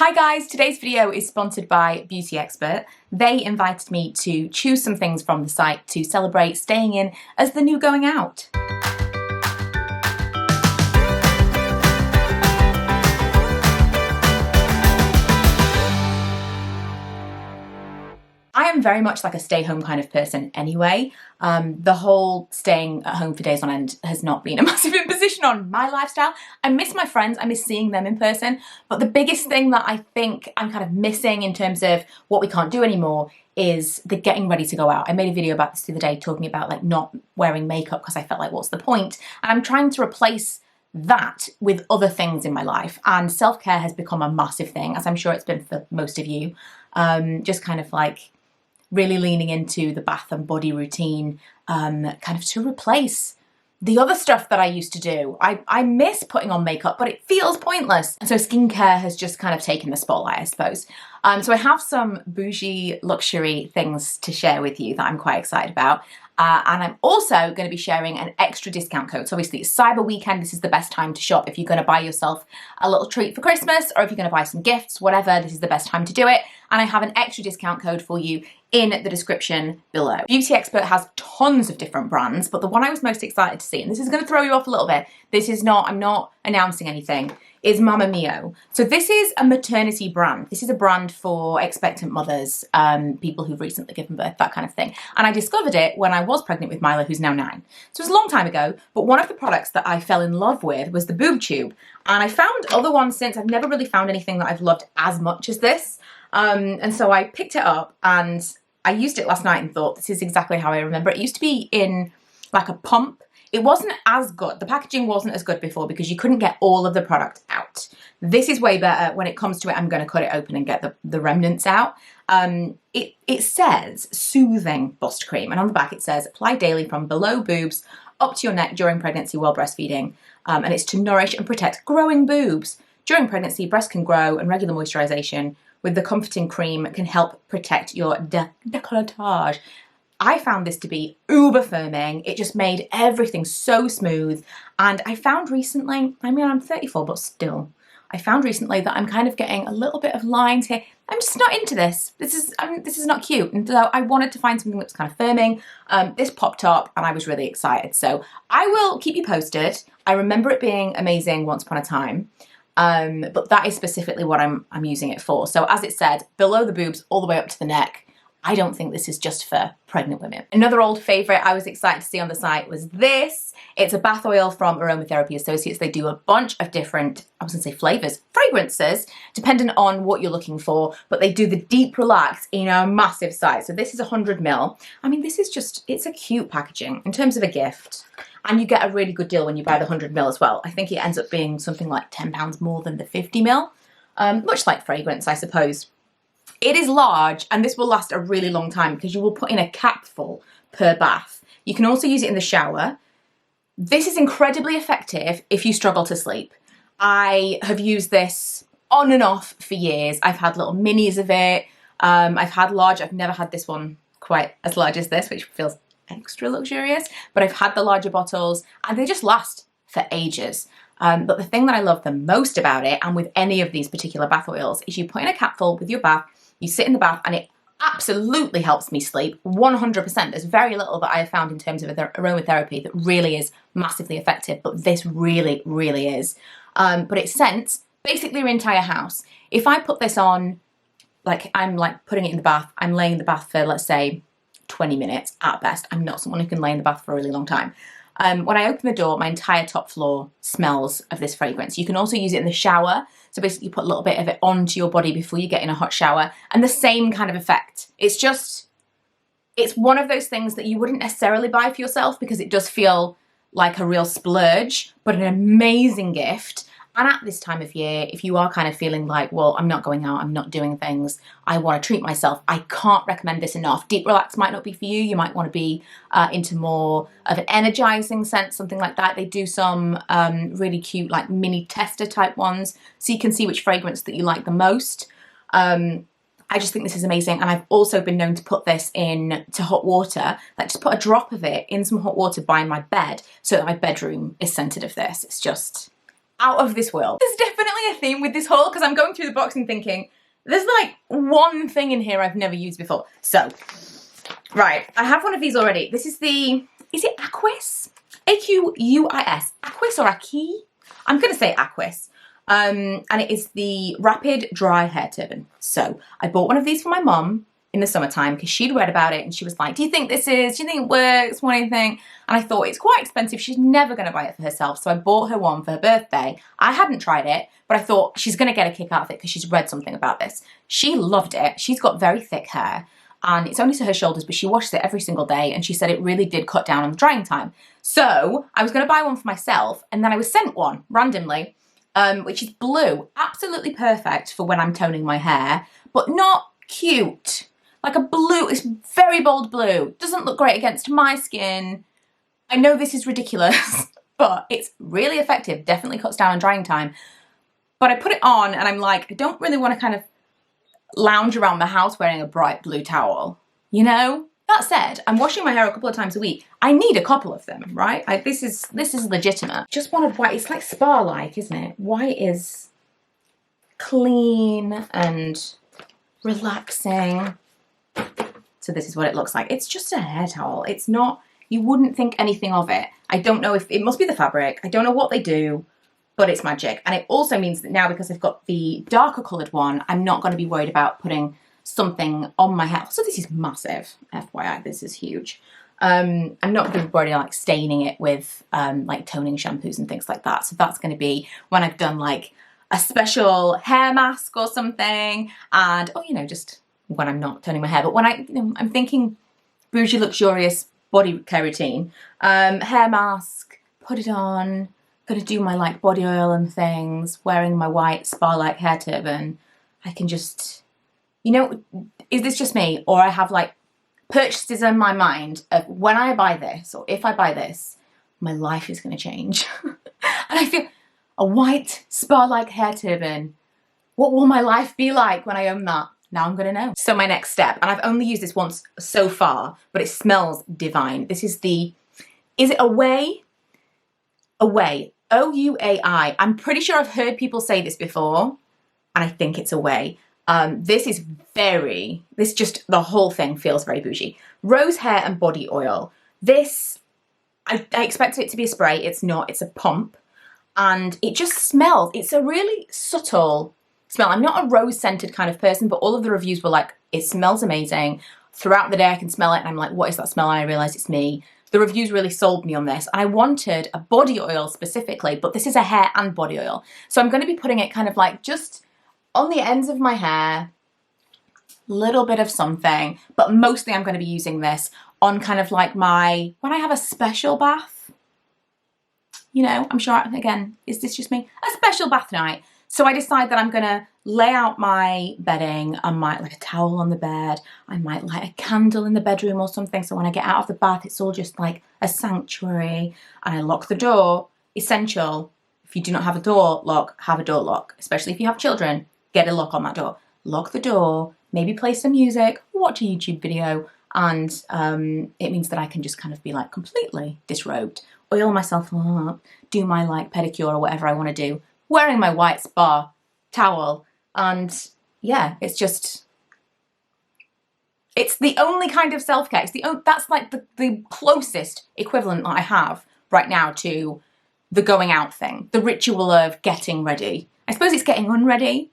Hi guys, today's video is sponsored by Beauty Expert. They invited me to choose some things from the site to celebrate staying in as the new going out. I am very much like a stay home kind of person anyway. The whole staying at home for days on end has not been a massive imposition on my lifestyle. I miss my friends, I miss seeing them in person, but the biggest thing that I think I'm kind of missing in terms of what we can't do anymore is the getting ready to go out. I made a video about this the other day talking about like not wearing makeup because I felt like what's the point? And I'm trying to replace that with other things in my life, and self-care has become a massive thing, as I'm sure it's been for most of you. Just kind of like really leaning into the bath and body routine, kind of to replace the other stuff that I used to do. I miss putting on makeup, but it feels pointless. And so skincare has just kind of taken the spotlight, I suppose. So I have some bougie luxury things to share with you that I'm quite excited about. And I'm also going to be sharing an extra discount code. So obviously it's Cyber Weekend. This is the best time to shop if you're going to buy yourself a little treat for Christmas, or if you're going to buy some gifts, whatever, this is the best time to do it. And I have an extra discount code for you in the description below. Beauty Expert has tons of different brands, but the one I was most excited to see, and this is going to throw you off a little bit, I'm not announcing anything, is Mama Mio. So this is a maternity brand. This is a brand for expectant mothers, people who've recently given birth, that kind of thing. And I discovered it when I was pregnant with Mila, who's now 9. So it was a long time ago, but one of the products that I fell in love with was the boob tube. And I found other ones since. I've never really found anything that I've loved as much as this. And so I picked it up and I used it last night and thought, this is exactly how I remember it. It used to be in like a pump. It wasn't as good. The packaging wasn't as good before because you couldn't get all of the product out. This is way better. When it comes to it, I'm going to cut it open and get the remnants out. It says soothing bust cream, and on the back it says apply daily from below boobs up to your neck during pregnancy while breastfeeding, and it's to nourish and protect growing boobs. During pregnancy, breasts can grow, and regular moisturization with the comforting cream can help protect your décolletage. I found this to be uber firming. It just made everything so smooth. And I found recently, I mean, I'm 34, but still, I found recently that I'm kind of getting a little bit of lines here. I'm just not into this. This is not cute. And so I wanted to find something that was kind of firming. This popped up and I was really excited. So I will keep you posted. I remember it being amazing once upon a time. But that is specifically what I'm using it for. So as it said, below the boobs, all the way up to the neck. I don't think this is just for pregnant women. Another old favorite I was excited to see on the site was this. It's a bath oil from Aromatherapy Associates. They do a bunch of different, I was gonna say flavors, fragrances, depending on what you're looking for, but they do the Deep Relax in a massive size. So this is 100 ml. I mean, this is just, it's a cute packaging in terms of a gift. And you get a really good deal when you buy the 100 ml as well. I think it ends up being something like £10 more than the 50 ml, much like fragrance, I suppose. It is large, and this will last a really long time because you will put in a capful per bath. You can also use it in the shower. This is incredibly effective if you struggle to sleep. I have used this on and off for years. I've had little minis of it. I've had large. I've never had this one quite as large as this, which feels extra luxurious, but I've had the larger bottles and they just last for ages. But the thing that I love the most about it, and with any of these particular bath oils, is you put in a capful with your bath, you sit in the bath, and it absolutely helps me sleep, 100%. There's very little that I have found in terms of aromatherapy that really is massively effective, but this really, really is. But it scents basically your entire house. If I put this on, like I'm like putting it in the bath, I'm laying in the bath for, let's say, 20 minutes at best. I'm not someone who can lay in the bath for a really long time. When I open the door, my entire top floor smells of this fragrance. You can also use it in the shower. So basically you put a little bit of it onto your body before you get in a hot shower, and the same kind of effect. It's one of those things that you wouldn't necessarily buy for yourself because it does feel like a real splurge, but an amazing gift. And at this time of year, if you are kind of feeling like, well, I'm not going out, I'm not doing things, I want to treat myself, I can't recommend this enough. Deep Relax might not be for you. You might want to be into more of an energizing scent, something like that. They do some really cute, like mini tester type ones, so you can see which fragrance that you like the most. I just think this is amazing. And I've also been known to put this in to hot water, like just put a drop of it in some hot water by my bed so that my bedroom is scented of this. It's just out of this world. There's definitely definitely a theme with this haul because I'm going through the box and thinking, there's like one thing in here I've never used before. So, right, I have one of these already. This is the, is it Aquis? A-Q-U-I-S. Aquis or Aquis? I'm going to say Aquis. And it is the Rapid Dry Hair Turban. So, I bought one of these for my mum in the summertime because she'd read about it and she was like, do you think this is, do you think it works, what do you think? And I thought it's quite expensive, she's never going to buy it for herself, so I bought her one for her birthday. I hadn't tried it, but I thought she's going to get a kick out of it because she's read something about this. She loved it. She's got very thick hair and it's only to her shoulders, but she washes it every single day and she said it really did cut down on the drying time. So I was going to buy one for myself and then I was sent one randomly, which is blue, absolutely perfect for when I'm toning my hair, but not cute. Like a blue, it's very bold blue. Doesn't look great against my skin. I know this is ridiculous, but it's really effective. Definitely cuts down on drying time. But I put it on and I'm like, I don't really want to kind of lounge around the house wearing a bright blue towel, you know? That said, I'm washing my hair a couple of times a week. I need a couple of them, right? This is legitimate. Just wanted white. It's like spa-like, isn't it? White is clean and relaxing. So this is what it looks like. It's just a hair towel. It's not, you wouldn't think anything of it. I don't know if, it must be the fabric. I don't know what they do, but it's magic. And it also means that now because I've got the darker coloured one, I'm not going to be worried about putting something on my hair. So this is massive, FYI, this is huge. I'm not going to be worried like staining it with like toning shampoos and things like that. So that's going to be when I've done like a special hair mask or something. And, oh, you know, just when I'm not toning my hair, but when I'm thinking bougie, luxurious body care routine, hair mask, put it on, gonna do my like body oil and things, wearing my white spa-like hair turban, I can just, you know, is this just me? Or I have like purchases in my mind of when I buy this, or if I buy this, my life is gonna change. And I feel a white spa-like hair turban, what will my life be like when I own that? Now I'm gonna know. So my next step, and I've only used this once so far, but it smells divine. This is the, is it Ouai? Ouai, O-U-A-I. I'm pretty sure I've heard people say this before, and I think it's Ouai. This is very, this just, the whole thing feels very bougie. Rose hair and body oil. This, I expected it to be a spray. It's not, it's a pump. And it just smells, it's a really subtle smell. I'm not a rose scented kind of person, but all of the reviews were like, it smells amazing. Throughout the day I can smell it and I'm like, what is that smell? And I realized it's me. The reviews really sold me on this. And I wanted a body oil specifically, but this is a hair and body oil. So I'm going to be putting it kind of like just on the ends of my hair, little bit of something, but mostly I'm going to be using this on kind of like my, when I have a special bath, you know, I'm sure, again, is this just me? A special bath night. So I decide that I'm gonna lay out my bedding. I might like a towel on the bed. I might light a candle in the bedroom or something. So when I get out of the bath, it's all just like a sanctuary. And I lock the door. Essential. If you do not have a door lock, have a door lock. Especially if you have children, get a lock on that door. Lock the door, maybe play some music, watch a YouTube video. And it means that I can just kind of be like completely disrobed. Oil myself up, do my like pedicure or whatever I want to do. Wearing my white spa towel, and yeah, it's just, it's the only kind of self-care. It's that's like the closest equivalent that I have right now to the going out thing, the ritual of getting ready. I suppose it's getting unready.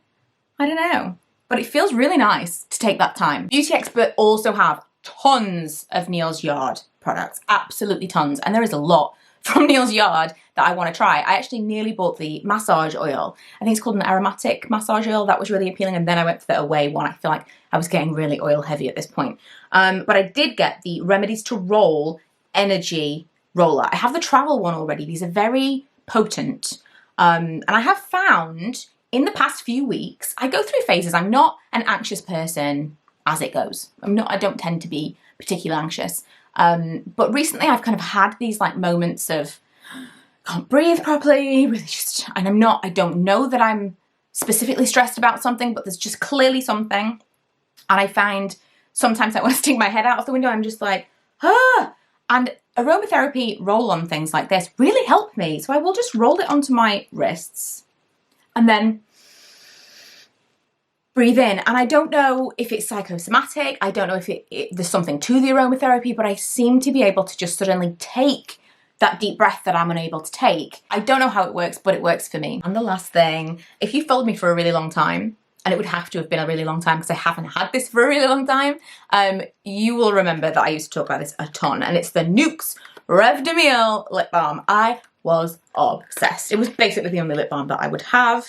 I don't know, but it feels really nice to take that time. Beauty Expert also have tons of Neals Yard products, absolutely tons, and there is a lot from Neals Yard that I want to try. I actually nearly bought the massage oil. I think it's called an aromatic massage oil. That was really appealing. And then I went for the Ouai one. I feel like I was getting really oil heavy at this point. But I did get the Remedies to Roll Energy Roller. I have the travel one already. These are very potent. And I have found in the past few weeks, I go through phases. I'm not an anxious person as it goes. I don't tend to be particularly anxious. But recently I've kind of had these like moments of can't breathe properly, really just, and I don't know that I'm specifically stressed about something, but there's just clearly something. And I find sometimes I want to stick my head out of the window. I'm just like, ah, and aromatherapy roll-on things like this really help me. So I will just roll it onto my wrists and then breathe in. And I don't know if it's psychosomatic, I don't know if there's something to the aromatherapy, but I seem to be able to just suddenly take that deep breath that I'm unable to take. I don't know how it works, but it works for me. And the last thing, if you followed me for a really long time, and it would have to have been a really long time because I haven't had this for a really long time, you will remember that I used to talk about this a ton, and it's the NUXE Rev de Miel lip balm. I was obsessed. It was basically the only lip balm that I would have.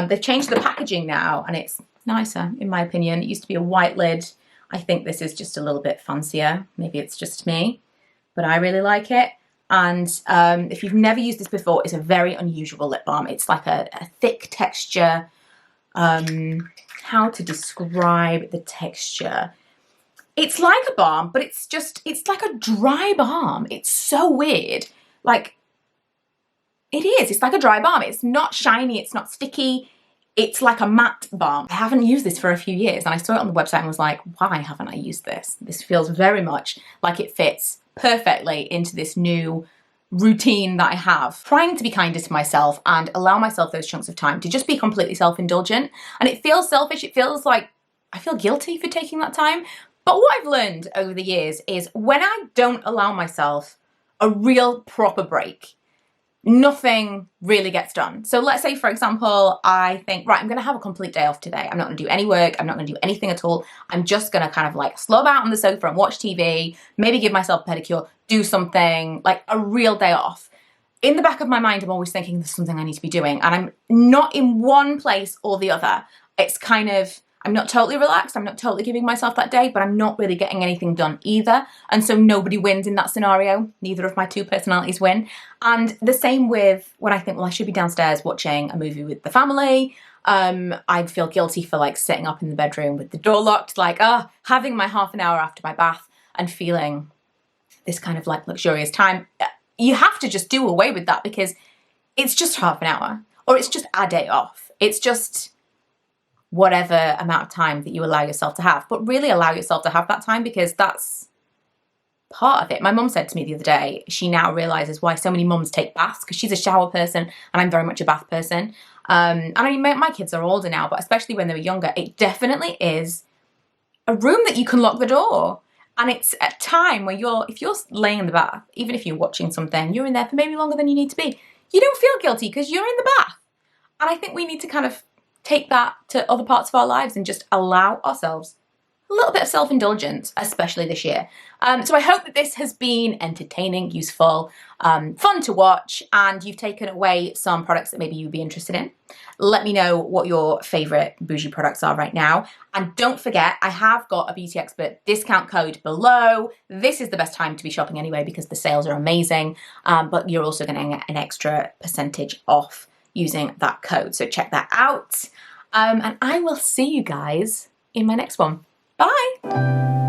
They've changed the packaging now, and it's nicer, in my opinion. It used to be a white lid. I think this is just a little bit fancier. Maybe it's just me, but I really like it. And if you've never used this before, it's a very unusual lip balm. It's like a thick texture. How to describe the texture? It's like a balm, but it's like a dry balm. It's so weird. Like, it is. It's like a dry balm. It's not shiny. It's not sticky. It's like a matte balm. I haven't used this for a few years, and I saw it on the website and was like, why haven't I used this? This feels very much like it fits perfectly into this new routine that I have. Trying to be kinder to myself and allow myself those chunks of time to just be completely self-indulgent. And it feels selfish. It feels like I feel guilty for taking that time. But what I've learned over the years is when I don't allow myself a real proper break, nothing really gets done. So let's say, for example, I think, right, I'm going to have a complete day off today. I'm not going to do any work. I'm not going to do anything at all. I'm just going to kind of like slob out on the sofa and watch TV, maybe give myself a pedicure, do something, like a real day off. In the back of my mind, I'm always thinking there's something I need to be doing, and I'm not in one place or the other. It's kind of, I'm not totally relaxed, I'm not totally giving myself that day, but I'm not really getting anything done either. And so nobody wins in that scenario. Neither of my two personalities win. And the same with when I think, well, I should be downstairs watching a movie with the family. I feel guilty for like sitting up in the bedroom with the door locked, like, having my half an hour after my bath and feeling this kind of like luxurious time. You have to just do away with that because it's just half an hour, or it's just a day off. It's just whatever amount of time that you allow yourself to have, but really allow yourself to have that time because that's part of it. My mum said to me the other day, she now realizes why so many mums take baths, because she's a shower person and I'm very much a bath person. And I mean, my kids are older now, but especially when they were younger, it definitely is a room that you can lock the door. And it's a time where if you're laying in the bath, even if you're watching something, you're in there for maybe longer than you need to be. You don't feel guilty because you're in the bath. And I think we need to kind of take that to other parts of our lives and just allow ourselves a little bit of self-indulgence, especially this year. So I hope that this has been entertaining, useful, fun to watch, and you've taken away some products that maybe you'd be interested in. Let me know what your favorite bougie products are right now. And don't forget, I have got a Beauty Expert discount code below. This is the best time to be shopping anyway because the sales are amazing, but you're also going to get an extra percentage off using that code. So check that out. And I will see you guys in my next one. Bye.